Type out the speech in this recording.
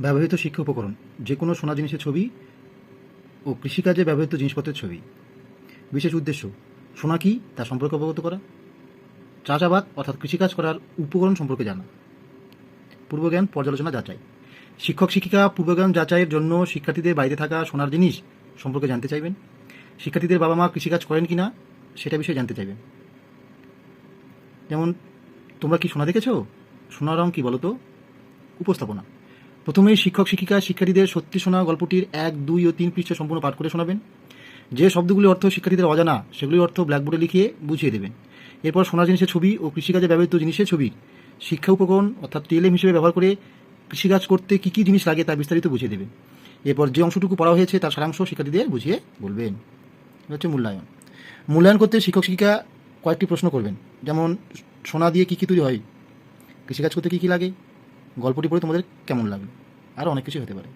ব্যবহৃত শিক্ষা উপকরণ যে কোনো সোনা জিনিসের ছবি ও কৃষিকাজে ব্যবহৃত জিনিসপত্রের ছবি। বিশেষ উদ্দেশ্য সোনা কী তা সম্পর্কে অবগত করা, চাষাবাদ অর্থাৎ কৃষিকাজ করার উপকরণ সম্পর্কে জানা। পূর্বজ্ঞান পর্যালোচনা যাচাই। শিক্ষক শিক্ষিকা পূর্বজ্ঞান যাচাইয়ের জন্য শিক্ষার্থীদের বাড়িতে থাকা সোনার জিনিস সম্পর্কে জানতে চাইবেন। শিক্ষার্থীদের বাবা মা কৃষিকাজ করেন কি না সেটা বিষয়ে জানতে চাইবেন। যেমন, তোমরা কি সোনা দেখেছো? সোনার রং কী বলো তো? উপস্থাপনা। প্রথমেই শিক্ষক শিক্ষিকা শিক্ষার্থীদের সত্যি শোনা গল্পটির 1, 2 ও 3 পৃষ্ঠা সম্পূর্ণ পাঠ করে শোনাবেন। যে শব্দগুলির অর্থ শিক্ষার্থীদের অজানা সেগুলির অর্থ ব্ল্যাকবোর্ডে লিখিয়ে বুঝিয়ে দেবেন। এরপর সোনার জিনিসের ছবি ও কৃষিকাজে ব্যবহৃত জিনিসের ছবি শিক্ষা উপকরণ অর্থাৎ টিএলএম হিসেবে ব্যবহার করে কৃষিকাজ করতে কী কী জিনিস লাগে তা বিস্তারিত বুঝিয়ে দেবেন। এরপর যে অংশটুকু পড়া হয়েছে তার সারাংশ শিক্ষার্থীদের বুঝিয়ে বলবেন। এটা হচ্ছে মূল্যায়ন। মূল্যায়ন করতে শিক্ষক শিক্ষিকা কয়েকটি প্রশ্ন করবেন, যেমন সোনা দিয়ে কী কী তৈরি হয়, কৃষিকাজ করতে কী কী লাগে, গল্পটি পড়ে তোমাদের কেমন লাগলো, আর অনেক কিছু হতে পারে।